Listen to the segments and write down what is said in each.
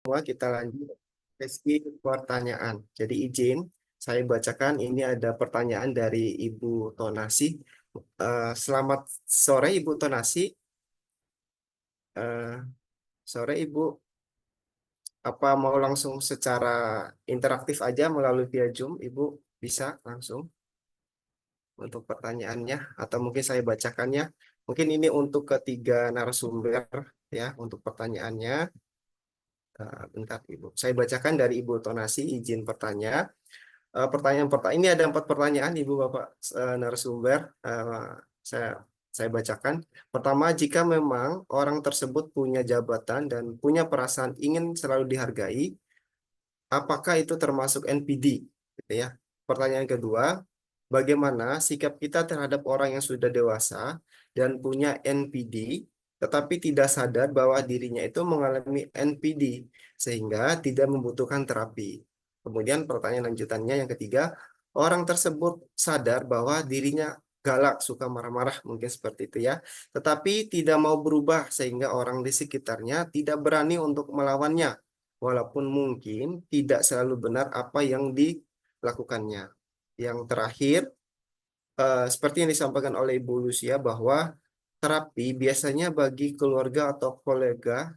Semua kita lanjut sesi pertanyaan. Jadi izin saya bacakan ini ada pertanyaan dari Ibu Tonasi. Selamat sore Ibu Tonasi. Eh, Sore Ibu, apa mau langsung secara interaktif aja melalui via Zoom? Ibu bisa langsung untuk pertanyaannya atau mungkin saya bacakannya. Mungkin ini untuk ketiga narasumber ya untuk pertanyaannya. Bentar Ibu. Saya bacakan dari Ibu Tonasi izin bertanya. Pertanyaan pertanyaan ini ada 4 pertanyaan Ibu Bapak narasumber. Saya saya bacakan. Pertama, jika memang orang tersebut punya jabatan dan punya perasaan ingin selalu dihargai, apakah itu termasuk NPD? Gitu ya. Pertanyaan kedua, bagaimana sikap kita terhadap orang yang sudah dewasa dan punya NPD, tetapi tidak sadar bahwa dirinya itu mengalami NPD sehingga tidak membutuhkan terapi. Kemudian pertanyaan lanjutannya yang ketiga, orang tersebut sadar bahwa dirinya galak, suka marah-marah, mungkin seperti itu ya, tetapi tidak mau berubah sehingga orang di sekitarnya tidak berani untuk melawannya, walaupun mungkin tidak selalu benar apa yang dilakukannya. Yang terakhir, seperti yang disampaikan oleh Ibu Lucia bahwa terapi biasanya bagi keluarga atau kolega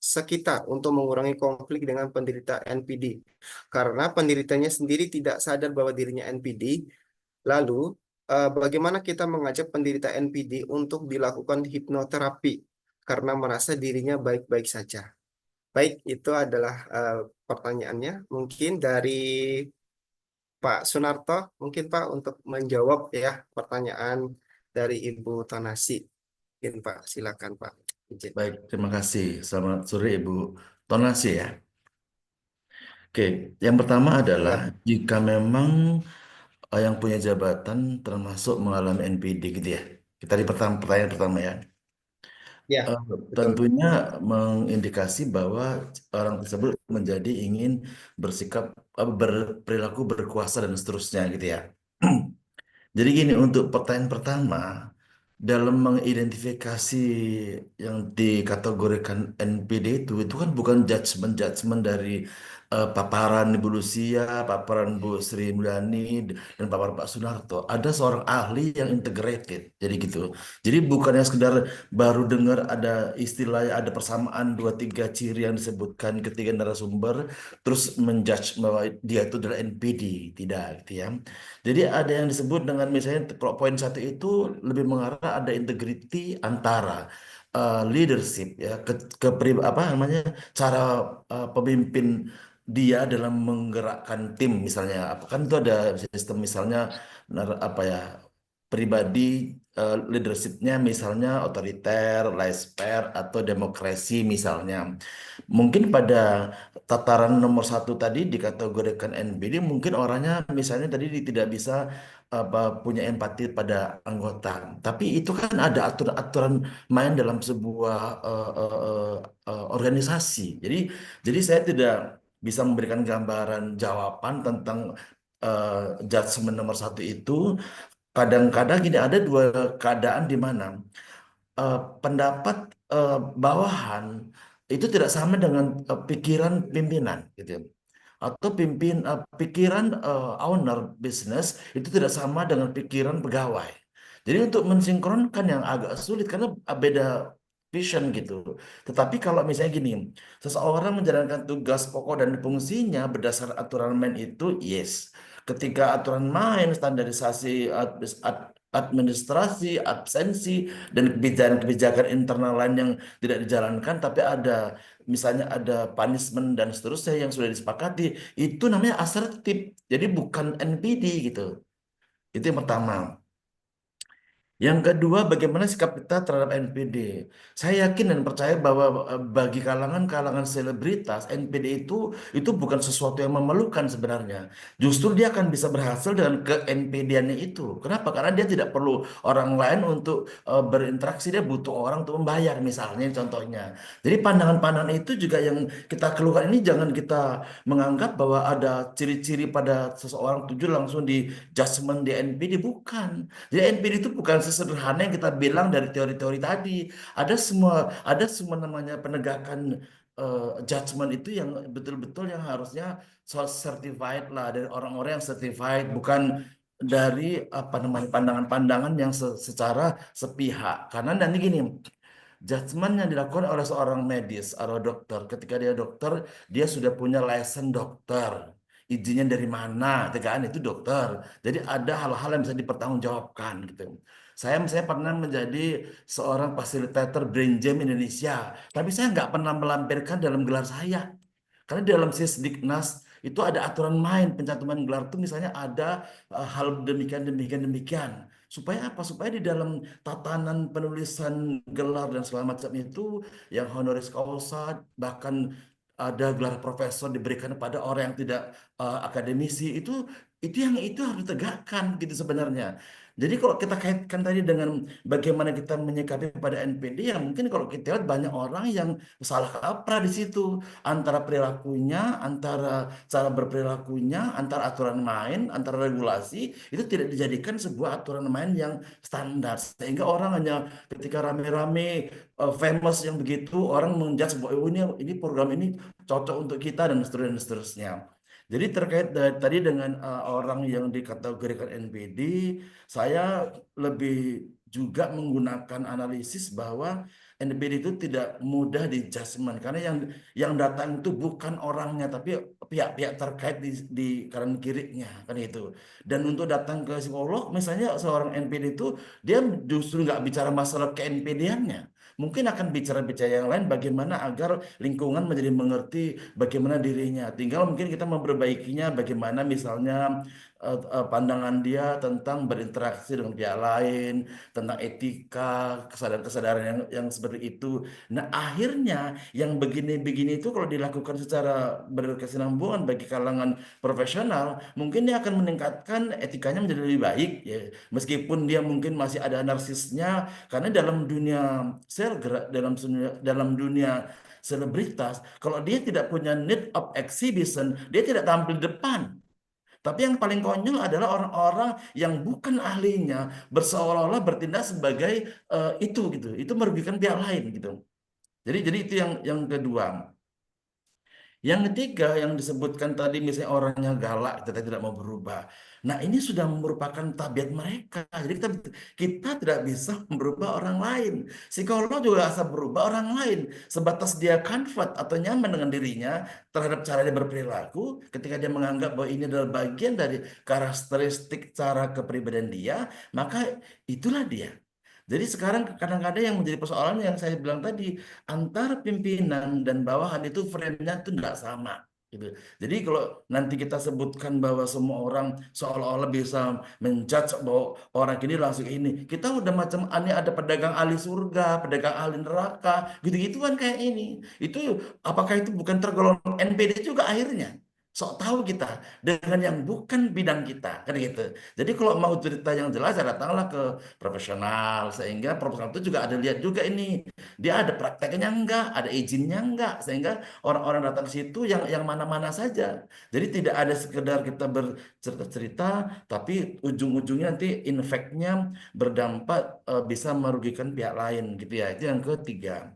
sekitar untuk mengurangi konflik dengan penderita NPD. Karena penderitanya sendiri tidak sadar bahwa dirinya NPD, lalu bagaimana kita mengajak penderita NPD untuk dilakukan hipnoterapi karena merasa dirinya baik-baik saja. Baik, itu adalah pertanyaannya. Mungkin dari Pak Sunarto, mungkin Pak untuk menjawab ya pertanyaan dari Ibu Tanasi. Mungkin Pak, silakan Pak. Izin. Baik, terima kasih. Selamat sore Ibu Tonasi ya. Oke, yang pertama adalah Ya, jika memang yang punya jabatan termasuk mengalami NPD gitu ya. Kita di pertanyaan pertama ya. ya, Eh, betul. Tentunya mengindikasi bahwa orang tersebut menjadi ingin bersikap berperilaku berkuasa dan seterusnya gitu ya. Jadi gini, untuk pertanyaan pertama, dalam mengidentifikasi yang dikategorikan NPD itu kan bukan judgement dari paparan Ibu Lucia, paparan Bu Sri Mulyani, dan paparan Pak Sunarto. Ada seorang ahli yang integrated, jadi gitu. Jadi bukannya sekedar baru dengar ada istilah, ada persamaan dua tiga ciri yang disebutkan ketiga narasumber, terus menjudge bahwa dia itu adalah NPD, tidak gitu ya. Jadi ada yang disebut dengan misalnya poin satu itu lebih mengarah ada integrity antara leadership ya apa namanya cara pemimpin dia dalam menggerakkan tim misalnya apa kan itu ada sistem misalnya apa ya pribadi leadershipnya misalnya otoriter, laissez-faire atau demokrasi misalnya. Mungkin pada tataran nomor satu tadi dikategorikan NPD mungkin orangnya misalnya tadi tidak bisa apa punya empati pada anggota. Tapi itu kan ada aturan-aturan main dalam sebuah organisasi. Jadi saya tidak bisa memberikan gambaran jawaban tentang judgement nomor satu itu. Kadang-kadang gini ada dua keadaan di mana eh, pendapat bawahan itu tidak sama dengan pikiran pimpinan gitu ya. Atau pikiran owner bisnis itu tidak sama dengan pikiran pegawai. Jadi untuk mensinkronkan yang agak sulit karena beda vision gitu. Tetapi kalau misalnya gini, seseorang menjalankan tugas pokok dan fungsinya berdasar aturan main itu yes. Ketika aturan main standarisasi administrasi, absensi, dan kebijakan-kebijakan internal lain yang tidak dijalankan, tapi ada misalnya ada punishment dan seterusnya yang sudah disepakati, itu namanya asertif. Jadi bukan NPD gitu. Itu yang pertama. Yang kedua, bagaimana sikap kita terhadap NPD? Saya yakin dan percaya bahwa bagi kalangan-kalangan selebritas, NPD itu bukan sesuatu yang memalukan sebenarnya. Justru dia akan bisa berhasil dengan ke NPD-annya itu. Kenapa? Karena dia tidak perlu orang lain untuk berinteraksi, dia butuh orang untuk membayar misalnya contohnya. Jadi pandangan-pandangan itu juga yang kita keluarkan ini jangan kita menganggap bahwa ada ciri-ciri pada seseorang tujuh langsung di judgment di NPD, bukan. Jadi NPD itu bukan sesederhana yang kita bilang dari teori-teori tadi. Ada semua namanya penegakan judgement itu yang betul-betul yang harusnya certified lah dari orang-orang yang certified, bukan dari apa namanya pandangan-pandangan yang secara sepihak. Karena nanti gini, judgement yang dilakukan oleh seorang medis atau dokter, ketika dia dokter, dia sudah punya license dokter. Izinnya dari mana, tegaan itu dokter. Jadi ada hal-hal yang bisa dipertanggungjawabkan gitu. Saya pernah menjadi seorang fasilitator Brain Jam Indonesia, tapi saya nggak pernah melampirkan dalam gelar saya. Karena di dalam Sisdiknas itu ada aturan main pencantuman gelar itu misalnya ada hal demikian demikian demikian. Supaya apa? Supaya di dalam tatanan penulisan gelar dan segala macam itu yang honoris causa bahkan ada gelar profesor diberikan pada orang yang tidak akademisi itu harus ditegakkan gitu sebenarnya. Jadi kalau kita kaitkan tadi dengan bagaimana kita menyikapi pada NPD ya mungkin kalau kita lihat banyak orang yang salah kaprah di situ antara perilakunya, antara cara berperilakunya, antara aturan main, antara regulasi itu tidak dijadikan sebuah aturan main yang standar sehingga orang hanya ketika rame-rame famous yang begitu orang menjudge bahwa oh, ini program ini cocok untuk kita dan seterusnya dan seterusnya. Jadi terkait tadi dengan orang yang dikategorikan NPD, saya lebih juga menggunakan analisis bahwa NPD itu tidak mudah di judgment karena yang datang itu bukan orangnya tapi pihak-pihak terkait di kanan kirinya kan itu. Dan untuk datang ke psikolog misalnya seorang NPD itu dia justru nggak bicara masalah ke NPD-annya. Mungkin akan bicara-bicara yang lain bagaimana agar lingkungan menjadi mengerti bagaimana dirinya. Tinggal mungkin kita memperbaikinya bagaimana misalnya pandangan dia tentang berinteraksi dengan pihak lain, tentang etika, kesadaran-kesadaran yang seperti itu. Nah, akhirnya yang begini-begini itu kalau dilakukan secara berkesinambungan bagi kalangan profesional, mungkin dia akan meningkatkan etikanya menjadi lebih baik ya. Meskipun dia mungkin masih ada narsisnya karena dalam dunia dalam dunia selebritas, kalau dia tidak punya need of exhibition, dia tidak tampil di depan. Tapi yang paling konyol adalah orang-orang yang bukan ahlinya berseolah-olah bertindak sebagai itu gitu. Itu merugikan pihak lain gitu. Jadi itu yang kedua. Yang ketiga yang disebutkan tadi misalnya orangnya galak, kita tidak mau berubah. Nah ini sudah merupakan tabiat mereka. Jadi kita tidak bisa merubah orang lain. Psikolog juga bisa berubah orang lain. Sebatas dia comfort atau nyaman dengan dirinya terhadap cara dia berperilaku. Ketika dia menganggap bahwa ini adalah bagian dari karakteristik cara kepribadian dia. Maka itulah dia. Jadi sekarang kadang-kadang yang menjadi persoalan yang saya bilang tadi antara pimpinan dan bawahan itu frame-nya itu tidak sama gitu. Jadi kalau nanti kita sebutkan bahwa semua orang seolah-olah bisa menjudge bahwa orang ini langsung ini, kita udah macam aneh ada pedagang ahli surga, pedagang ahli neraka, gitu-gitu kan kayak ini. Itu apakah itu bukan tergolong NPD juga akhirnya? Sok tahu kita dengan yang bukan bidang kita kan gitu. Jadi kalau mau cerita yang jelas ya datanglah ke profesional sehingga profesional itu juga ada lihat juga ini dia ada prakteknya enggak, ada izinnya enggak, sehingga orang-orang datang ke situ yang mana-mana saja. Jadi tidak ada sekedar kita bercerita-cerita, tapi ujung-ujungnya nanti efeknya berdampak bisa merugikan pihak lain gitu ya. Itu yang ketiga.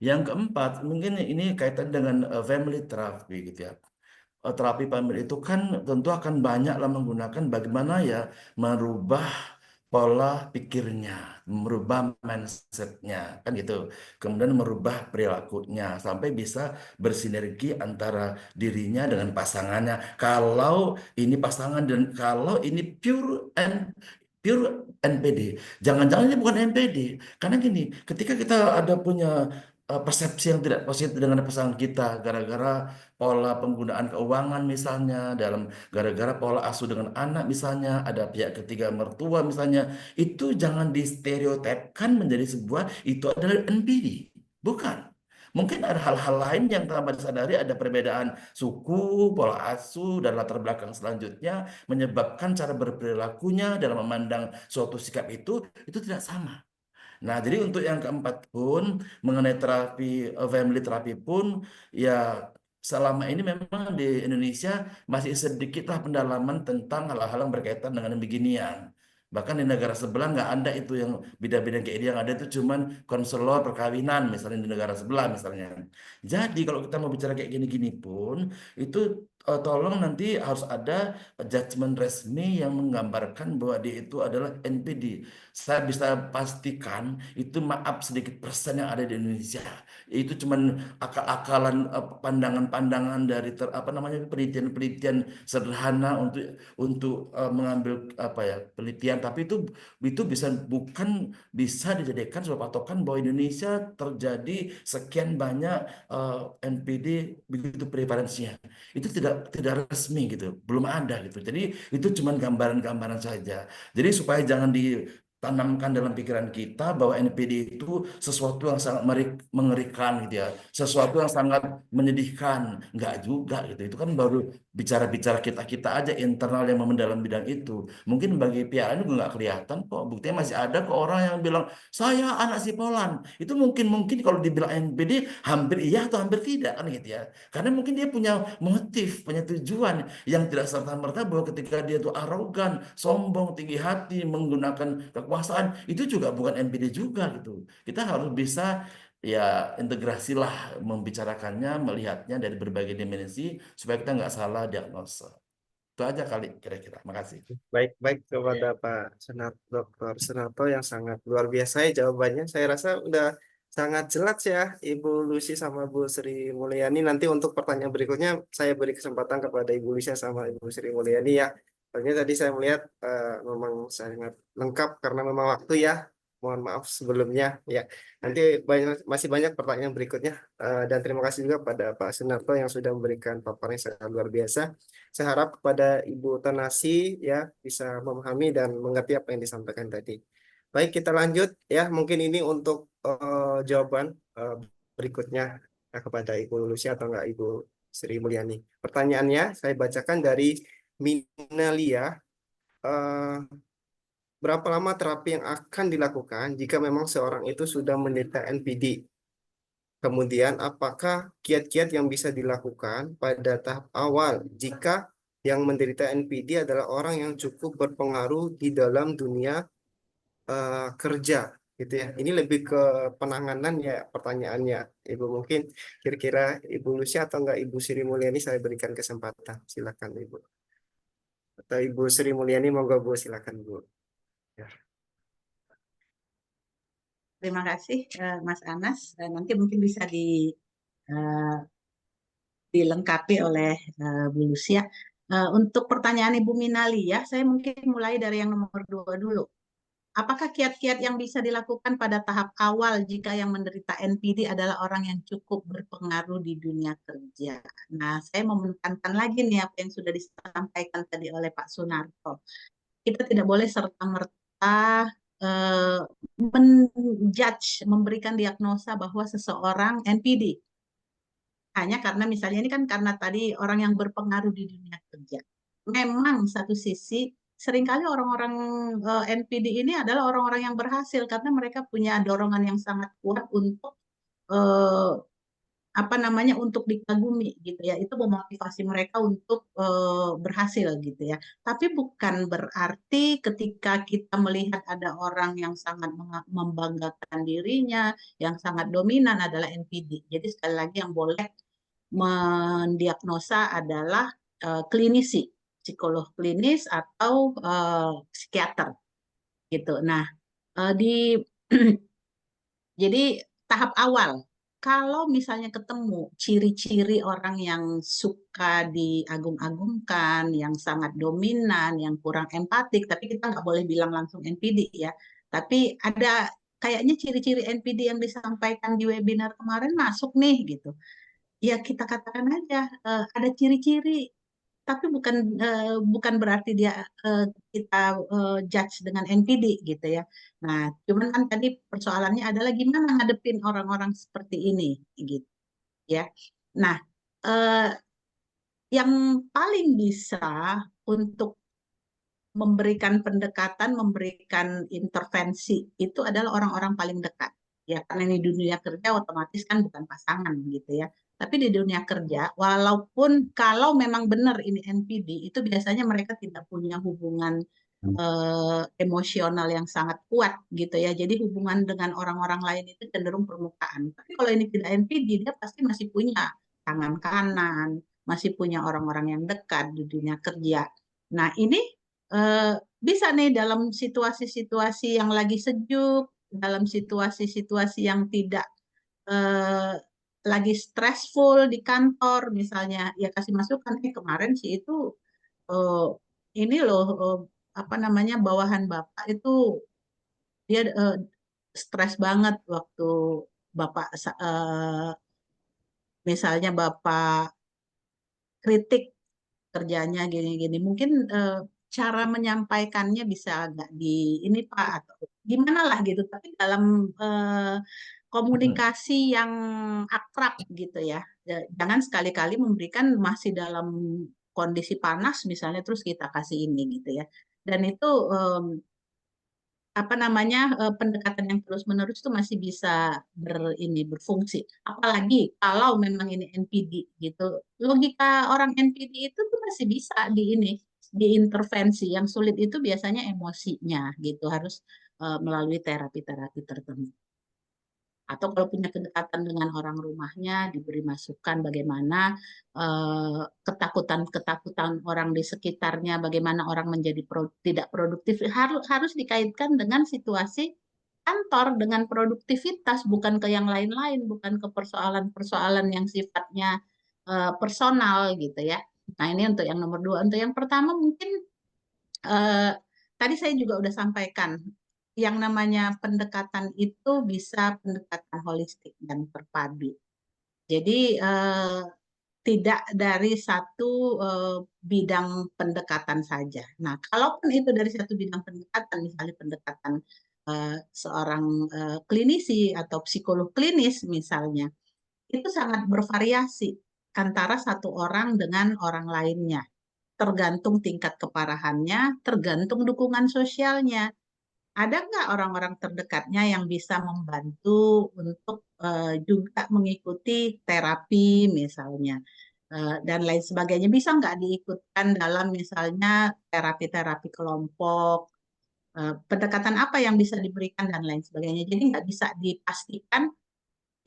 Yang keempat, mungkin ini kaitan dengan family therapy gitu ya. Terapi family itu kan tentu akan banyaklah menggunakan bagaimana ya merubah pola pikirnya, merubah mindsetnya, kan gitu. Kemudian merubah perilakunya sampai bisa bersinergi antara dirinya dengan pasangannya. Kalau ini pasangan dan kalau ini pure NPD, jangan-jangan ini bukan NPD. Karena gini, ketika kita ada punya persepsi yang tidak positif dengan pasangan kita gara-gara pola penggunaan keuangan misalnya dalam gara-gara pola asuh dengan anak misalnya ada pihak ketiga mertua misalnya itu jangan distereotipkan menjadi sebuah itu adalah NPD bukan mungkin ada hal-hal lain yang tanpa disadari ada perbedaan suku pola asuh dan latar belakang selanjutnya menyebabkan cara berperilakunya dalam memandang suatu sikap itu tidak sama. Nah, jadi untuk yang keempat pun mengenai terapi family terapi pun ya selama ini memang di Indonesia masih sedikitlah pendalaman tentang hal-hal yang berkaitan dengan beginian. Bahkan di negara sebelah nggak ada itu yang beda-beda kayak dia, yang ada itu cuman konselor perkawinan misalnya di negara sebelah misalnya. Jadi kalau kita mau bicara kayak gini-gini pun itu tolong nanti harus ada judgement resmi yang menggambarkan bahwa dia itu adalah NPD. Saya bisa pastikan itu maaf sedikit persen yang ada di Indonesia. Itu cuman akal-akalan pandangan-pandangan dari apa namanya penelitian-penelitian sederhana untuk mengambil apa ya penelitian, tapi itu bisa dijadikan sebuah patokan bahwa Indonesia terjadi sekian banyak NPD begitu prevalensinya. Itu tidak resmi gitu, belum ada gitu. Jadi itu cuma gambaran-gambaran saja. Jadi supaya jangan ditanamkan dalam pikiran kita bahwa NPD itu sesuatu yang sangat mengerikan gitu ya, sesuatu yang sangat menyedihkan. Enggak juga gitu. Itu kan baru bicara-bicara kita-kita aja internal yang mendalam bidang itu. Mungkin bagi pihak lain juga nggak kelihatan kok. Buktinya masih ada kok orang yang bilang saya anak sipolan. Itu mungkin kalau dibilang NPD hampir iya atau hampir tidak kan gitu ya. Karena mungkin dia punya motif, punya tujuan yang tidak serta-merta bahwa ketika dia itu arogan, sombong, tinggi hati, menggunakan kekuasaan, itu juga bukan NPD juga gitu. Kita harus bisa ya integrasilah membicarakannya, melihatnya dari berbagai dimensi supaya kita nggak salah diagnosa. Itu aja kali kira-kira. Makasih. Baik-baik kepada Pak Dr. Sunarto yang sangat luar biasa ya jawabannya. Saya rasa udah sangat jelas ya Ibu Lucy sama Bu Sri Mulyani. Nanti untuk pertanyaan berikutnya saya beri kesempatan kepada Ibu Lucy sama Ibu Sri Mulyani ya. Soalnya tadi saya melihat memang sangat lengkap karena memang waktu ya. Mohon maaf sebelumnya ya. Nanti masih banyak pertanyaan berikutnya. Dan terima kasih juga pada Pak Sunarto yang sudah memberikan paparan yang sangat luar biasa. Saya harap kepada Ibu Tanasi ya bisa memahami dan mengerti apa yang disampaikan tadi. Baik, kita lanjut ya. Mungkin ini untuk jawaban berikutnya kepada Ibu Lucy atau enggak Ibu Sri Mulyani. Pertanyaannya saya bacakan dari Minalia. Eh, berapa lama terapi yang akan dilakukan jika memang seorang itu sudah menderita NPD? Kemudian, apakah kiat-kiat yang bisa dilakukan pada tahap awal jika yang menderita NPD adalah orang yang cukup berpengaruh di dalam dunia kerja, gitu ya? Ini lebih ke penanganan ya pertanyaannya, Ibu. Mungkin kira-kira Ibu Lucy atau enggak Ibu Sri Mulyani saya berikan kesempatan. Silakan Ibu. Atau Ibu Sri Mulyani, monggo Bu, silakan Bu. Ya. Terima kasih Mas Anas. Nanti mungkin bisa eh, dilengkapi oleh Bu Lucia. Untuk pertanyaan Ibu Minalia, saya mungkin mulai dari yang nomor 2 dulu. Apakah kiat-kiat yang bisa dilakukan pada tahap awal jika yang menderita NPD adalah orang yang cukup berpengaruh di dunia kerja? Nah, saya mau menekankan lagi nih apa yang sudah disampaikan tadi oleh Pak Sunarto. Kita tidak boleh serta-merta menjudge, memberikan diagnosa bahwa seseorang NPD. Hanya karena misalnya ini kan karena tadi orang yang berpengaruh di dunia kerja. Memang satu sisi seringkali orang-orang NPD ini adalah orang-orang yang berhasil karena mereka punya dorongan yang sangat kuat untuk eh, apa namanya untuk dikagumi gitu ya. Itu memotivasi mereka untuk berhasil gitu ya. Tapi bukan berarti ketika kita melihat ada orang yang sangat membanggakan dirinya, yang sangat dominan adalah NPD. Jadi sekali lagi yang boleh mendiagnosa adalah klinisi, psikolog klinis atau psikiater gitu. Nah, di jadi tahap awal, kalau misalnya ketemu ciri-ciri orang yang suka diagung-agungkan, yang sangat dominan, yang kurang empatik, tapi kita nggak boleh bilang langsung NPD ya. Tapi ada kayaknya ciri-ciri NPD yang disampaikan di webinar kemarin masuk nih gitu. Ya kita katakan aja ada ciri-ciri tapi bukan berarti dia kita judge dengan NPD gitu ya. Nah, cuman kan tadi persoalannya adalah gimana ngadepin orang-orang seperti ini gitu ya. Nah, eh, yang paling bisa untuk memberikan pendekatan, memberikan intervensi itu adalah orang-orang paling dekat. Ya, karena ini dunia kerja otomatis kan bukan pasangan gitu ya. Tapi di dunia kerja, walaupun kalau memang benar ini NPD, itu biasanya mereka tidak punya hubungan emosional yang sangat kuat gitu ya. Jadi hubungan dengan orang-orang lain itu cenderung permukaan. Tapi kalau ini tidak NPD, dia pasti masih punya tangan kanan, masih punya orang-orang yang dekat di dunia kerja. Nah, ini bisa nih dalam situasi-situasi yang lagi sejuk, dalam situasi-situasi yang tidak eh, lagi stressful di kantor misalnya, ya kasih masukan, kemarin sih itu eh, ini loh, apa namanya, bawahan Bapak itu dia stres banget waktu Bapak misalnya Bapak kritik kerjanya gini-gini. Mungkin cara menyampaikannya bisa agak di ini Pak, atau gimana lah gitu. Tapi dalam komunikasi yang akrab gitu ya. Jangan sekali-kali memberikan masih dalam kondisi panas misalnya terus kita kasih ini gitu ya. Dan itu apa namanya, pendekatan yang terus-menerus itu masih bisa berfungsi. Apalagi kalau memang ini NPD gitu. Logika orang NPD itu tuh masih bisa diintervensi. Yang sulit itu biasanya emosinya gitu, harus melalui terapi-terapi tertentu. Atau kalau punya kedekatan dengan orang rumahnya, diberi masukan bagaimana ketakutan-ketakutan orang di sekitarnya, bagaimana orang menjadi tidak produktif, harus dikaitkan dengan situasi kantor, dengan produktivitas, bukan ke yang lain-lain, bukan ke persoalan-persoalan yang sifatnya personal gitu ya. Nah, ini untuk yang nomor dua. Untuk yang pertama mungkin eh, tadi saya juga udah sampaikan, yang namanya pendekatan itu bisa pendekatan holistik dan terpadu. Jadi tidak dari satu bidang pendekatan saja. Nah, kalaupun itu dari satu bidang pendekatan, misalnya pendekatan seorang klinisi atau psikolog klinis misalnya, itu sangat bervariasi antara satu orang dengan orang lainnya. Tergantung tingkat keparahannya, tergantung dukungan sosialnya. Ada nggak orang-orang terdekatnya yang bisa membantu untuk juga mengikuti terapi misalnya, dan lain sebagainya? Bisa nggak diikutkan dalam misalnya terapi-terapi kelompok, pendekatan apa yang bisa diberikan dan lain sebagainya. Jadi nggak bisa dipastikan.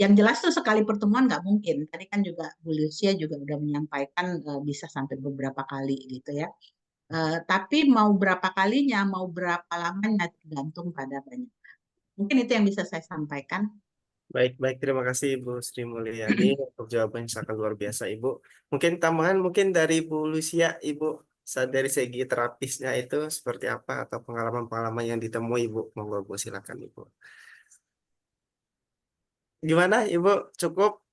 Yang jelas tuh sekali pertemuan nggak mungkin. Tadi kan juga Bu Lucia juga udah menyampaikan bisa sampai beberapa kali gitu ya. Tapi mau berapa kalinya, mau berapa lamanya tergantung pada banyak. Mungkin itu yang bisa saya sampaikan. Baik, terima kasih Ibu Sri Mulyani untuk jawabannya sangat luar biasa Ibu. Mungkin tambahan mungkin dari Bu Lucia, Ibu, dari segi terapisnya itu seperti apa atau pengalaman-pengalaman yang ditemui Ibu, monggo Bu silakan Ibu. Gimana Ibu? Cukup?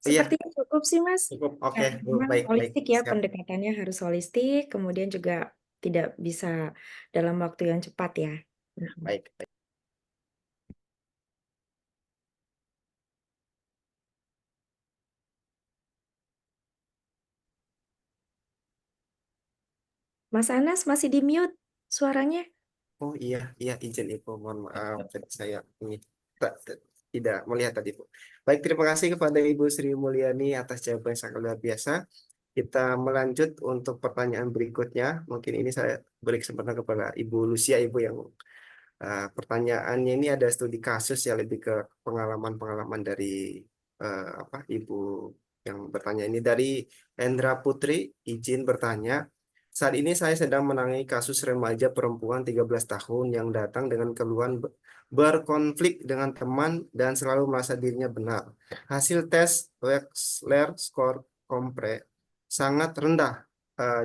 Iya, Sepertinya cukup sih, Mas. cukup. Oke, Ya, Bu, memang baik, holistik ya, siap. pendekatannya harus holistik, kemudian juga tidak bisa dalam waktu yang cepat ya. Baik. Mas Anas masih di mute suaranya. Oh iya, izin Ibu, mohon maaf, tadi saya ini tidak melihat tadi Bu. Baik, terima kasih kepada Ibu Sri Mulyani atas jawaban yang sangat luar biasa. Kita melanjut untuk pertanyaan berikutnya. Mungkin ini saya beri kesempatan kepada Ibu Lucia, Ibu yang pertanyaannya ini ada studi kasus ya, lebih ke pengalaman-pengalaman dari apa Ibu yang bertanya ini dari Hendra Putri. Izin bertanya, saat ini saya sedang menangani kasus remaja perempuan 13 tahun yang datang dengan keluhan berkonflik dengan teman dan selalu merasa dirinya benar. Hasil tes Wechsler score kompre sangat rendah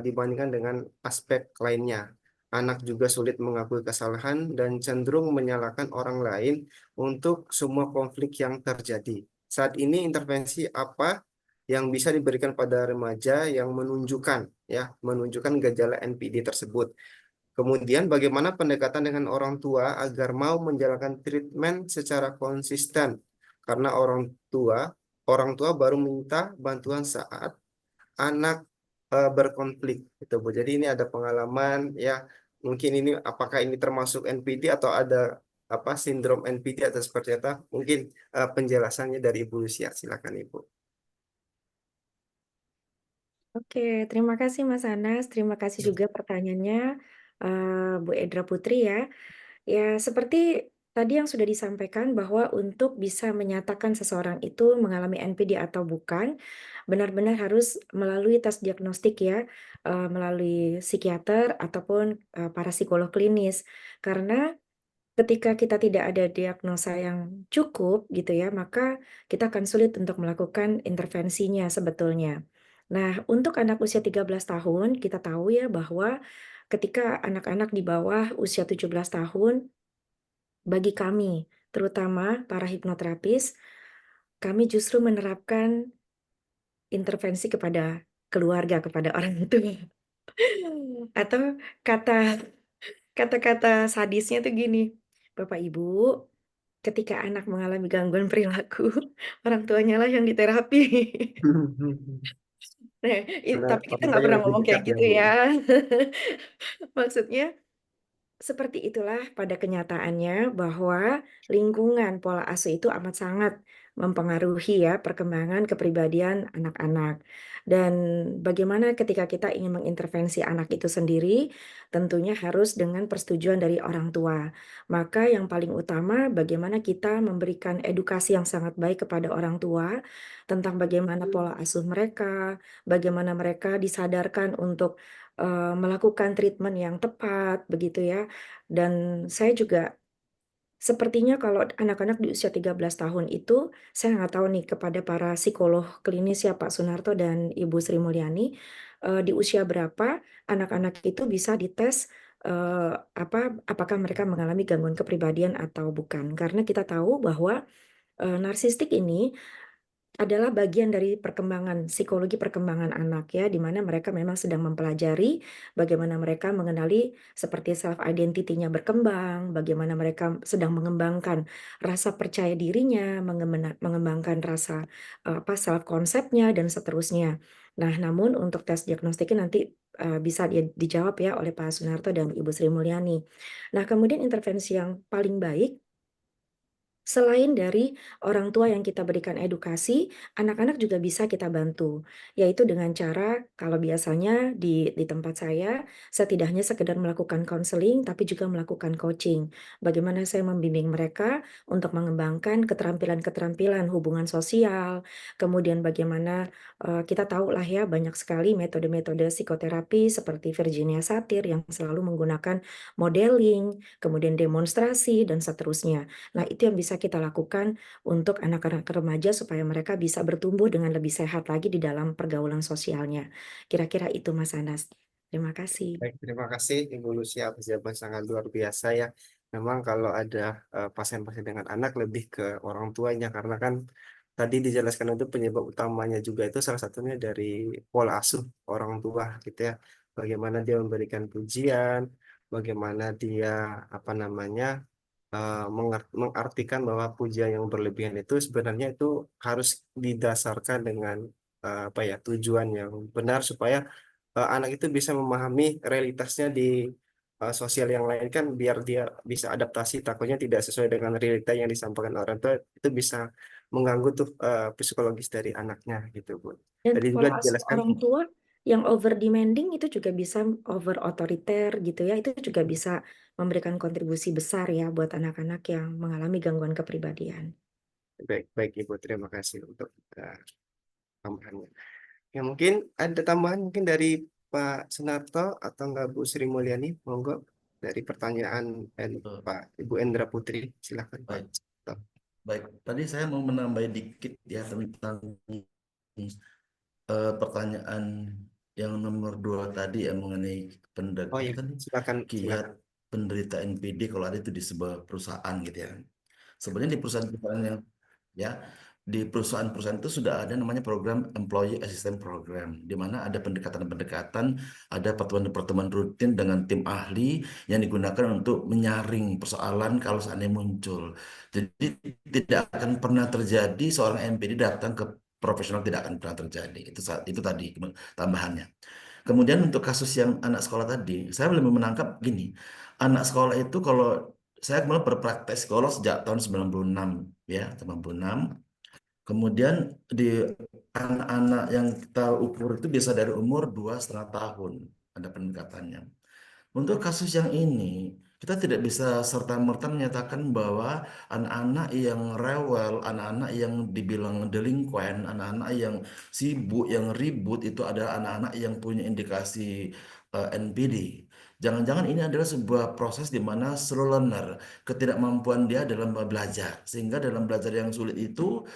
dibandingkan dengan aspek lainnya. Anak juga sulit mengakui kesalahan dan cenderung menyalahkan orang lain untuk semua konflik yang terjadi. Saat ini intervensi apa yang bisa diberikan pada remaja yang menunjukkan gejala NPD tersebut. Kemudian bagaimana pendekatan dengan orang tua agar mau menjalankan treatment secara konsisten karena orang tua baru minta bantuan saat anak berkonflik itu Bu. Jadi ini ada pengalaman ya, mungkin ini apakah ini termasuk NPD atau ada apa sindrom NPD atau seperti apa? Mungkin penjelasannya dari Ibu Lucia, silakan Ibu. Oke, terima kasih Mas Anas. Terima kasih juga pertanyaannya. Bu Edra Putri ya. Ya, seperti tadi yang sudah disampaikan bahwa untuk bisa menyatakan seseorang itu mengalami NPD atau bukan, benar-benar harus melalui tes diagnostik ya, melalui psikiater ataupun, para psikolog klinis. Karena ketika kita tidak ada diagnosa yang cukup gitu ya, maka kita akan sulit untuk melakukan intervensinya sebetulnya. Nah, untuk anak usia 13 tahun, kita tahu ya bahwa ketika anak-anak di bawah usia 17 tahun, bagi kami, terutama para hipnoterapis, kami justru menerapkan intervensi kepada keluarga, kepada orang tua. Atau kata kata-kata sadisnya tuh gini, "Bapak Ibu, ketika anak mengalami gangguan perilaku, orang tuanya lah yang diterapi." Nah, Karena tapi kita orang nggak tuanya pernah lebih ngomong dekat kayak ya gitu Bu. ya. Maksudnya seperti itulah pada kenyataannya bahwa lingkungan pola asuh itu amat sangat mempengaruhi ya perkembangan kepribadian anak-anak. Dan bagaimana ketika kita ingin mengintervensi anak itu sendiri, tentunya harus dengan persetujuan dari orang tua. Maka yang paling utama bagaimana kita memberikan edukasi yang sangat baik kepada orang tua tentang bagaimana pola asuh mereka, bagaimana mereka disadarkan untuk melakukan treatment yang tepat begitu ya. Dan saya juga sepertinya kalau anak-anak di usia 13 tahun itu, saya nggak tahu nih kepada para psikolog klinis ya Pak Sunarto dan Ibu Sri Mulyani, di usia berapa anak-anak itu bisa dites, apakah mereka mengalami gangguan kepribadian atau bukan. Karena kita tahu bahwa, narsistik ini adalah bagian dari perkembangan, psikologi perkembangan anak ya, di mana mereka memang sedang mempelajari bagaimana mereka mengenali seperti self identity-nya berkembang, bagaimana mereka sedang mengembangkan rasa percaya dirinya, mengembangkan rasa self konsepnya dan seterusnya. Nah, namun untuk tes diagnostiknya nanti bisa dijawab ya oleh Pak Sunarto dan Ibu Sri Mulyani. Nah, kemudian intervensi yang paling baik selain dari orang tua yang kita berikan edukasi, anak-anak juga bisa kita bantu, yaitu dengan cara kalau biasanya di tempat saya tidak hanya sekedar melakukan konseling, tapi juga melakukan coaching. Bagaimana saya membimbing mereka untuk mengembangkan keterampilan-keterampilan hubungan sosial, kemudian bagaimana kita tahu lah ya banyak sekali metode-metode psikoterapi seperti Virginia Satir yang selalu menggunakan modeling, kemudian demonstrasi dan seterusnya. Nah, itu yang bisa kita lakukan untuk anak-anak remaja supaya mereka bisa bertumbuh dengan lebih sehat lagi di dalam pergaulan sosialnya. Kira-kira itu Mas Anas. Terima kasih. Baik, terima kasih Ibu Lucia, jawaban sangat luar biasa ya. Memang kalau ada pasien-pasien dengan anak lebih ke orang tuanya karena kan tadi dijelaskan itu penyebab utamanya juga itu salah satunya dari pola asuh orang tua gitu ya. Bagaimana dia memberikan pujian, bagaimana dia apa namanya mengartikan bahwa pujian yang berlebihan itu sebenarnya itu harus didasarkan dengan apa ya tujuan yang benar supaya anak itu bisa memahami realitasnya di sosial yang lain kan biar dia bisa adaptasi takutnya tidak sesuai dengan realita yang disampaikan orang tua itu bisa mengganggu tuh psikologis dari anaknya gitu Bu. Dan Tadi juga pola asuh dijelaskan. orang tua yang over demanding itu juga bisa over otoriter gitu ya. Itu juga bisa memberikan kontribusi besar ya buat anak-anak yang mengalami gangguan kepribadian. Baik, baik Ibu, terima kasih untuk tambahannya. Ya mungkin ada tambahan mungkin dari Pak Sunarto atau enggak Bu Sri Mulyani, monggo dari pertanyaan Pak Ibu Endra Putri, silakan Pak. Baik, baik. Tadi saya mau menambah dikit ya tentang pertanyaan yang nomor 2 tadi ya mengenai Oh apa ya, tadi silakan, kiat silakan. penderita NPD kalau ada itu di sebuah perusahaan gitu ya. Sebenarnya di perusahaan-perusahaan yang ya di perusahaan-perusahaan itu sudah ada namanya program Employee Assistance Program, di mana ada pendekatan-pendekatan, ada pertemuan-pertemuan rutin dengan tim ahli yang digunakan untuk menyaring persoalan kalau seandainya muncul. Jadi tidak akan pernah terjadi seorang NPD datang ke profesional, tidak akan pernah terjadi. Itu tadi tambahannya. Kemudian untuk kasus yang anak sekolah tadi, saya belum menangkap gini, anak sekolah itu kalau saya kemudian berpraktek psikolog sejak tahun 96 ya, 96. Kemudian di anak-anak yang kita ukur itu biasa dari umur 2,5 tahun ada pendekatannya. Untuk kasus yang ini, kita tidak bisa serta-merta menyatakan bahwa anak-anak yang rewel, anak-anak yang dibilang delinkuan, anak-anak yang sibuk, yang ribut itu adalah anak-anak yang punya indikasi NPD. Jangan-jangan ini adalah sebuah proses di mana slow learner, ketidakmampuan dia dalam belajar, sehingga dalam belajar yang sulit itu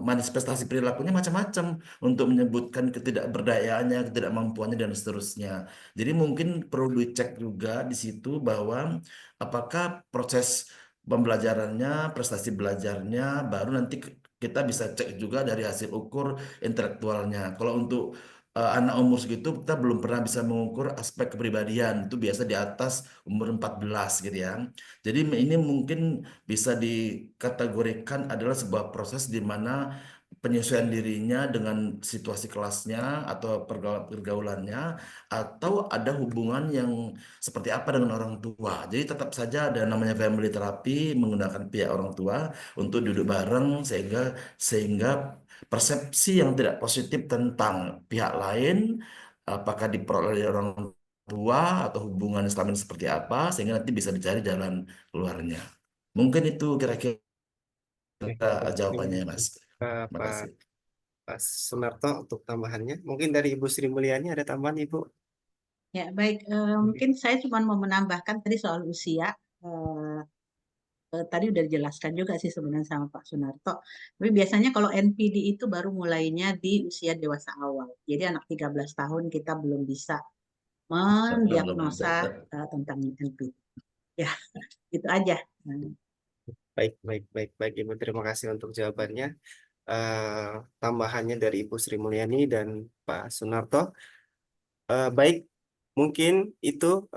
manifestasi perilakunya macam-macam untuk menyebutkan ketidakberdayaannya, ketidakmampuannya dan seterusnya. Jadi mungkin perlu dicek juga di situ bahwa apakah proses pembelajarannya, prestasi belajarnya, baru nanti kita bisa cek juga dari hasil ukur intelektualnya. Kalau untuk anak umur segitu kita belum pernah bisa mengukur aspek kepribadian. Itu biasa di atas umur 14 gitu ya. Jadi ini mungkin bisa dikategorikan adalah sebuah proses di mana penyesuaian dirinya dengan situasi kelasnya atau pergaulannya atau ada hubungan yang seperti apa dengan orang tua. Jadi tetap saja ada namanya family therapy menggunakan pihak orang tua untuk duduk bareng sehingga persepsi yang tidak positif tentang pihak lain apakah diperoleh orang tua atau hubungan selama ini seperti apa sehingga nanti bisa dicari jalan keluarnya. Mungkin itu kira-kira Oke, baik. Terima jawabannya, kasih Mas. Terima Pak kasih. Pak Sunarto untuk tambahannya. Mungkin dari Ibu Sri Mulyani ada tambahan Ibu? Ya, baik. Mungkin saya cuma mau menambahkan tadi soal usia. Eh, Tadi udah dijelaskan juga sih sebenarnya sama Pak Sunarto. Tapi biasanya kalau NPD itu baru mulainya di usia dewasa awal. Jadi anak 13 tahun kita belum bisa Belum mendiagnosa ada. tentang NPD. Ya, itu aja. Nah, Baik, baik, baik, baik Ibu. Terima kasih untuk jawabannya. Eh, Tambahannya dari Ibu Sri Mulyani dan Pak Sunarto. Baik, mungkin itu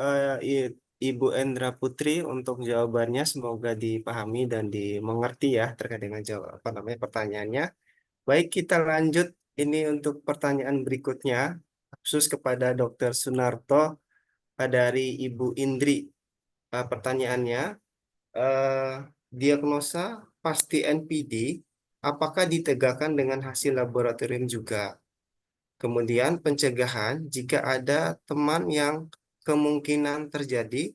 Ibu Endra Putri untuk jawabannya. Semoga dipahami dan dimengerti ya terkait dengan jawab apa namanya pertanyaannya. Baik, kita lanjut ini untuk pertanyaan berikutnya khusus kepada Dr. Sunarto dari Ibu Indri. Pertanyaannya, eh, diagnosa pasti NPD apakah ditegakkan dengan hasil laboratorium juga? Kemudian pencegahan jika ada teman yang kemungkinan terjadi,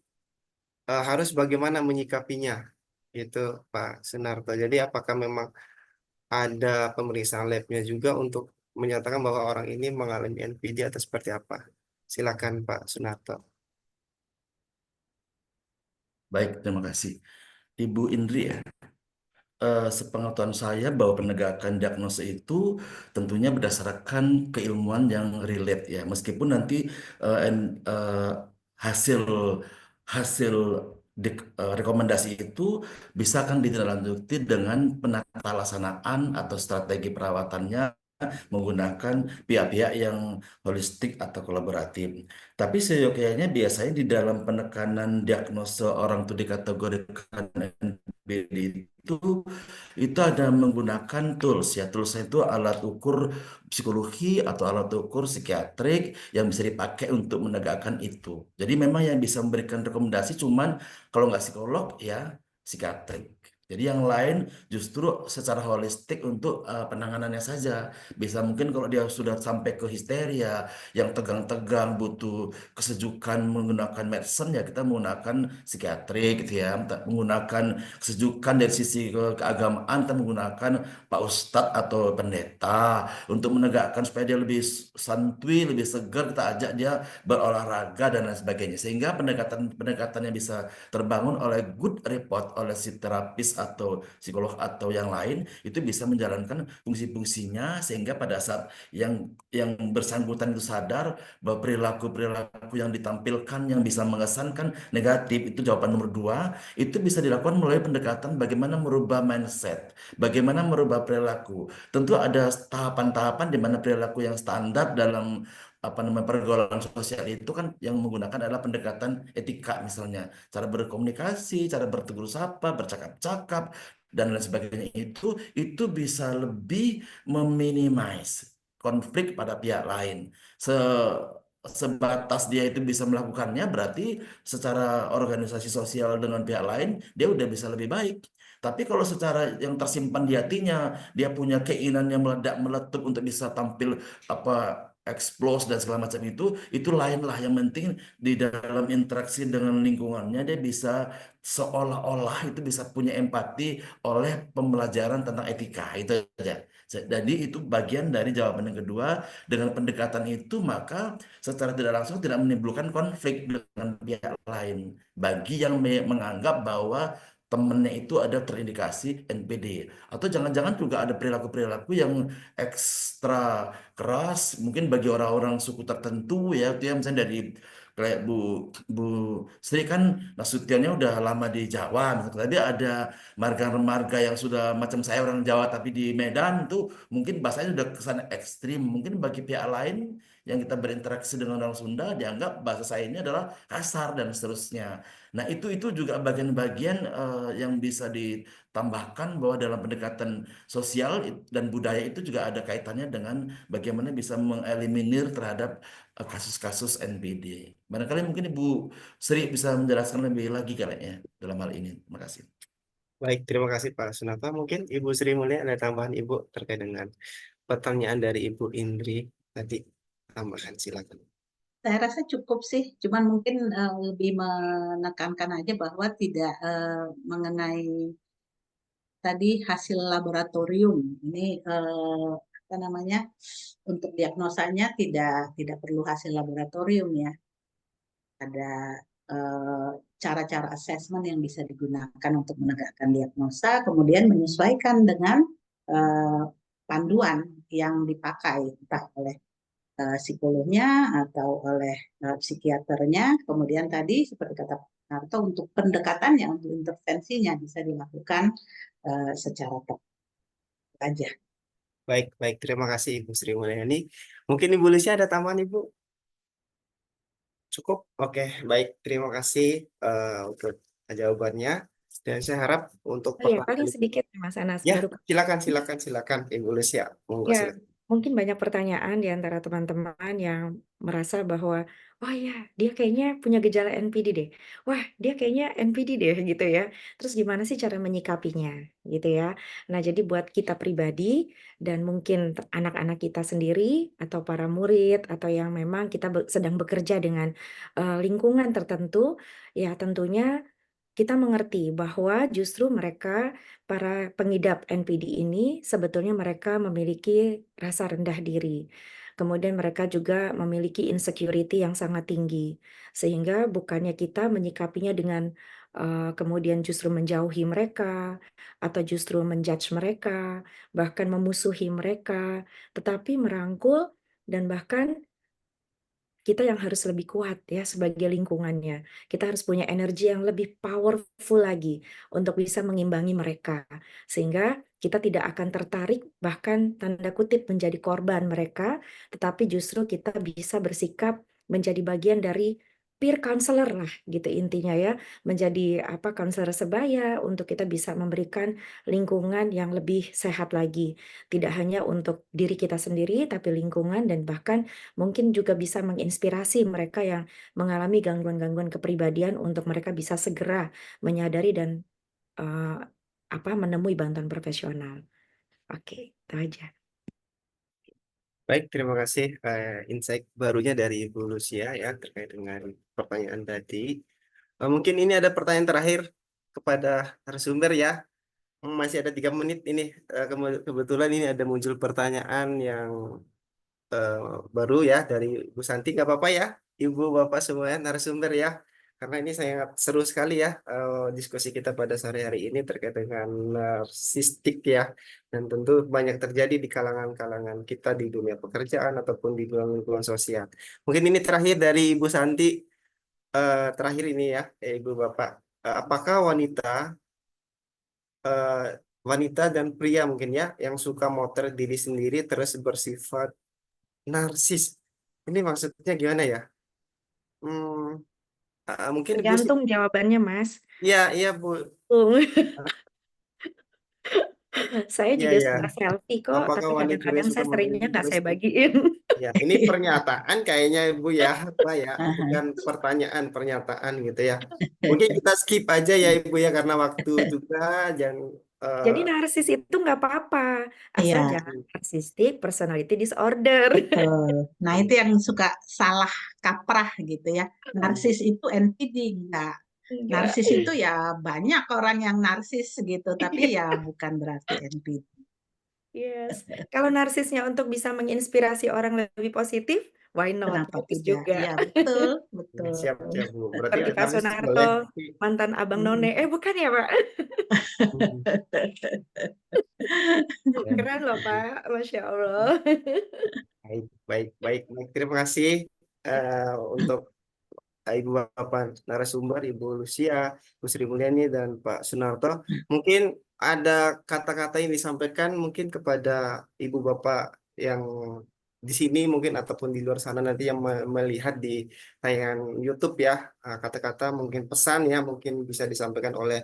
harus bagaimana menyikapinya? Itu Pak Sunarto. Jadi apakah memang ada pemeriksaan labnya juga untuk menyatakan bahwa orang ini mengalami NPD atau seperti apa? Silakan Pak Sunarto. Baik, terima kasih. Ibu Indri ya, sepengetahuan saya bahwa penegakan diagnosa itu tentunya berdasarkan keilmuan yang relate ya. Meskipun nanti hasil hasil rekomendasi itu bisa kan ditindaklanjuti dengan penata laksanaan atau strategi perawatannya menggunakan pihak-pihak yang holistik atau kolaboratif. Tapi seyogyanya biasanya di dalam penekanan diagnosa orang itu dikategorikan NPD itu ada menggunakan tools ya. Tools itu alat ukur psikologi atau alat ukur psikiatrik yang bisa dipakai untuk menegakkan itu. Jadi memang yang bisa memberikan rekomendasi cuman kalau nggak psikolog ya psikiatrik. Jadi yang lain justru secara holistik untuk penanganannya saja. Bisa mungkin kalau dia sudah sampai ke histeria, yang tegang-tegang, butuh kesejukan menggunakan medicine ya kita menggunakan psikiatrik gitu ya. Menggunakan kesejukan dari sisi keagamaan kita menggunakan Pak Ustadz atau pendeta untuk menegakkan supaya dia lebih santuy, lebih segar kita ajak dia berolahraga dan lain sebagainya. Sehingga pendekatannya bisa terbangun oleh good report oleh si terapis atau psikolog atau yang lain itu bisa menjalankan fungsi-fungsinya sehingga pada saat yang bersangkutan itu sadar bahwa perilaku-perilaku yang ditampilkan yang bisa mengesankan negatif itu jawaban nomor dua itu bisa dilakukan melalui pendekatan bagaimana merubah mindset, bagaimana merubah perilaku. Tentu ada tahapan-tahapan di mana perilaku yang standar dalam apa namanya pergaulan sosial itu kan yang menggunakan adalah pendekatan etika misalnya cara berkomunikasi, cara bertegur sapa, bercakap-cakap dan lain sebagainya itu bisa lebih meminimize konflik pada pihak lain. Se Sebatas dia itu bisa melakukannya berarti secara organisasi sosial dengan pihak lain dia udah bisa lebih baik. Tapi kalau secara yang tersimpan di hatinya dia punya keinginan yang meledak meletup untuk bisa tampil apa explos dan segala macam itu lain lah. Yang penting di dalam interaksi dengan lingkungannya dia bisa seolah-olah itu bisa punya empati oleh pembelajaran tentang etika itu aja. Jadi itu bagian dari jawaban yang kedua. Dengan pendekatan itu maka secara tidak langsung tidak menimbulkan konflik dengan pihak lain bagi yang menganggap bahwa temennya itu ada terindikasi NPD, atau jangan-jangan juga ada perilaku-perilaku yang ekstra keras mungkin bagi orang-orang suku tertentu ya, itu ya misalnya dari kayak Bu Sri kan Nasutionnya udah lama di Jawa misalnya. Tadi ada marga-marga yang sudah macam saya orang Jawa tapi di Medan tuh mungkin bahasanya udah kesana ekstrim, mungkin bagi pihak lain yang kita berinteraksi dengan orang Sunda dianggap bahasa saya ini adalah kasar dan seterusnya. Nah, itu juga bagian-bagian yang bisa ditambahkan bahwa dalam pendekatan sosial dan budaya itu juga ada kaitannya dengan bagaimana bisa mengeliminir terhadap kasus-kasus NPD. Barangkali mungkin Ibu Sri bisa menjelaskan lebih lagi kayaknya dalam hal ini. Terima kasih. Baik, terima kasih Pak Sunata. Mungkin Ibu Sri Mulyani ada tambahan Ibu terkait dengan pertanyaan dari Ibu Indri tadi. Tambahan silakan. Saya rasa cukup sih, cuman mungkin lebih menekankan aja bahwa tidak mengenai tadi hasil laboratorium. Ini apa namanya, untuk diagnosanya tidak perlu hasil laboratorium ya. Ada cara-cara assessment yang bisa digunakan untuk menegakkan diagnosa, kemudian menyesuaikan dengan panduan yang dipakai, entah oleh psikolognya atau oleh psikiaternya. Kemudian tadi seperti kata Pak Narto, untuk pendekatannya, untuk intervensinya bisa dilakukan secara tepat aja. Baik, baik. Terima kasih Ibu Sri Mulyani. Mungkin Ibu Lisya ada tambahan Ibu? Cukup? Oke, baik. Terima kasih untuk jawabannya. Dan saya harap untuk Oh ya, paling pertanyaan, sedikit Mas Anas, ya, baru silakan Ibu Lisya. Monggo ya, silakan. mungkin banyak pertanyaan di antara teman-teman yang merasa bahwa, oh ya, dia kayaknya punya gejala NPD deh. Wah, dia kayaknya NPD deh, gitu ya. Terus gimana sih cara menyikapinya, gitu ya. Nah, jadi buat kita pribadi dan mungkin anak-anak kita sendiri atau para murid atau yang memang kita sedang bekerja dengan lingkungan tertentu, ya tentunya kita mengerti bahwa justru mereka, para pengidap NPD ini, sebetulnya mereka memiliki rasa rendah diri. Kemudian mereka juga memiliki insecurity yang sangat tinggi. Sehingga bukannya kita menyikapinya dengan kemudian justru menjauhi mereka, atau justru menjudge mereka, bahkan memusuhi mereka, tetapi merangkul dan bahkan kita yang harus lebih kuat ya sebagai lingkungannya. Kita harus punya energi yang lebih powerful lagi untuk bisa mengimbangi mereka. Sehingga kita tidak akan tertarik bahkan tanda kutip menjadi korban mereka, tetapi justru kita bisa bersikap menjadi bagian dari peer counselor lah gitu intinya ya, menjadi apa counselor sebaya untuk kita bisa memberikan lingkungan yang lebih sehat lagi. Tidak hanya untuk diri kita sendiri tapi lingkungan dan bahkan mungkin juga bisa menginspirasi mereka yang mengalami gangguan-gangguan kepribadian untuk mereka bisa segera menyadari dan menemui bantuan profesional. Oke, itu aja. Baik, terima kasih insight barunya dari Ibu Lucia ya terkait dengan pertanyaan tadi. Mungkin ini ada pertanyaan terakhir kepada narasumber ya. Masih ada 3 menit ini. Kebetulan ini ada muncul pertanyaan yang baru ya dari Bu Santi. Nggak apa-apa ya, Ibu Bapak semuanya narasumber ya. Karena ini sangat seru sekali ya diskusi kita pada sore hari ini terkait dengan narsistik ya. Dan tentu banyak terjadi di kalangan-kalangan kita di dunia pekerjaan ataupun di dunia lingkungan sosial. Mungkin ini terakhir dari Ibu Santi. Terakhir ini ya, Ibu Bapak. Apakah eh, wanita dan pria mungkin ya yang suka motret diri sendiri terus bersifat narsis? Ini maksudnya gimana ya? Hmm, mungkin Bu sih. Tergantung jawabannya, Mas. Iya, iya Bu. Saya Iya, juga ya. suka selfie kok, Apakah tapi wanita pria kadang-kadang suka saya seringnya modeling nggak terus? saya bagiin. Ya, ini pernyataan kayaknya Bu ya, apa ya? Aha. Bukan pernyataan gitu ya. Mungkin kita skip aja ya Ibu ya karena waktu juga. Jangan Jadi narsis itu nggak apa-apa, asal Iya, jangan narcissistic personality disorder. betul. Nah, itu yang suka salah kaprah gitu ya. Narsis itu NPD, enggak. Enggak. Narsis itu ya banyak orang yang narsis gitu, tapi ya bukan berarti NPD. Yes. Kalau narsisnya untuk bisa menginspirasi orang lebih positif, why not? Kenapa Bagus tidak? juga. Iya, betul, Ya, betul. siap siap Bu. Berarti Seperti Pak narsis boleh. Sunarto, Tapi, mantan Abang None. Bukan ya, Pak? hmm, ya, Keren loh, Pak. Masya Allah. baik baik baik. Baik. Terima kasih untuk Ibu Bapak narasumber, Ibu Lucia, Bu Sri Mulyani, dan Pak Sunarto. Mungkin ada kata-kata yang disampaikan mungkin kepada Ibu Bapak yang di sini mungkin ataupun di luar sana nanti yang melihat di tayangan YouTube ya. Kata-kata mungkin pesan ya mungkin bisa disampaikan oleh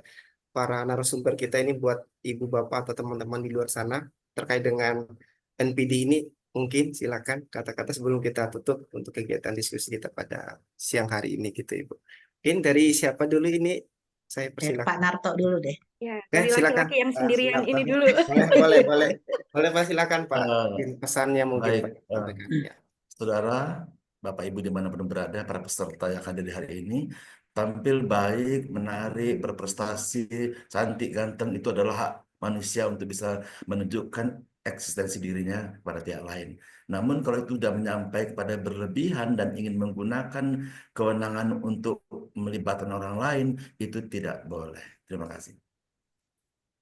para narasumber kita ini buat Ibu Bapak atau teman-teman di luar sana terkait dengan NPD ini. Mungkin silakan kata-kata sebelum kita tutup untuk kegiatan diskusi kita pada siang hari ini gitu Ibu. Mungkin dari siapa dulu ini? Saya Pak persilakan. Narto dulu deh. Ya, Ya, dari silakan laki-laki yang Pak sendirian Sunarto. ini dulu. Boleh, boleh, boleh. Boleh Pak, silakan Pak. Eh, Mungkin pesannya mungkin baik, Pak sampaikan. Ya. saudara, Bapak Ibu dimanapun berada, para peserta yang hadir di hari ini, tampil baik, menarik, berprestasi, cantik, ganteng, itu adalah hak manusia untuk bisa menunjukkan eksistensi dirinya kepada pihak lain. Namun kalau itu sudah menyampai kepada berlebihan dan ingin menggunakan kewenangan untuk melibatkan orang lain, itu tidak boleh. Terima kasih.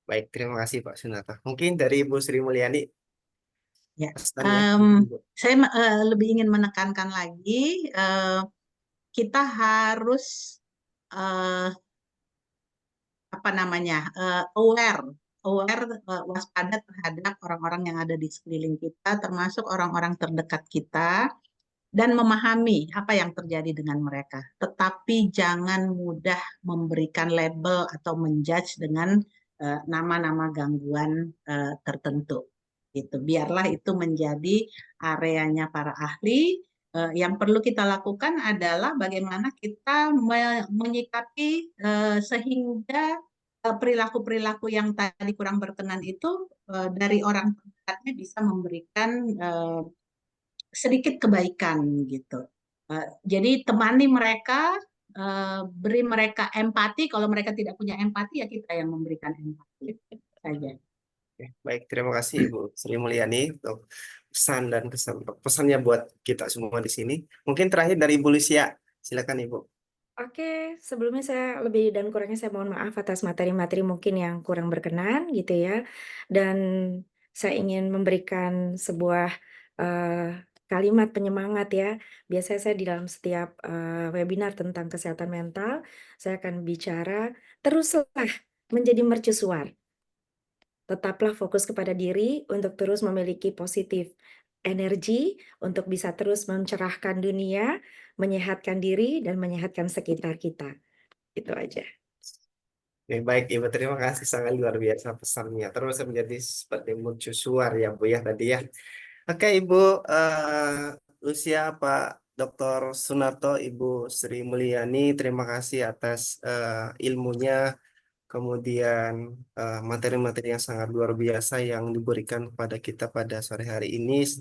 Baik, terima kasih Pak Sunarto. Mungkin dari Ibu Sri Mulyani Ya, pesannya. saya lebih ingin menekankan lagi, kita harus eh, apa namanya aware, waspada terhadap orang-orang yang ada di sekeliling kita, termasuk orang-orang terdekat kita, dan memahami apa yang terjadi dengan mereka. Tetapi jangan mudah memberikan label atau menjudge dengan nama-nama gangguan tertentu. Gitu. Biarlah itu menjadi areanya para ahli. Yang perlu kita lakukan adalah bagaimana kita menyikapi sehingga perilaku-perilaku yang tadi kurang berkenan itu dari orang terdekatnya bisa memberikan sedikit kebaikan gitu. Jadi temani mereka, beri mereka empati. Kalau mereka tidak punya empati, ya kita yang memberikan empati saja. Oke, baik, terima kasih Ibu Sri Mulyani untuk pesan dan pesannya buat kita semua di sini. Mungkin terakhir dari Ibu Lucia, silakan Ibu. Oke, sebelumnya saya lebih dan kurangnya saya mohon maaf atas materi-materi mungkin yang kurang berkenan gitu ya. Dan saya ingin memberikan sebuah kalimat penyemangat ya. Biasanya saya di dalam setiap webinar tentang kesehatan mental, saya akan bicara teruslah menjadi mercusuar. Tetaplah fokus kepada diri untuk terus memiliki positif energi, untuk bisa terus mencerahkan dunia, menyehatkan diri, dan menyehatkan sekitar kita. Itu aja. Oke, baik Ibu, terima kasih sangat luar biasa pesannya. Terus menjadi seperti mercusuar ya Bu ya tadi ya. Oke Ibu Lucia, Pak Dr. Sunarto, Ibu Sri Mulyani, terima kasih atas ilmunya, kemudian materi-materi yang sangat luar biasa yang diberikan kepada kita pada sore hari ini.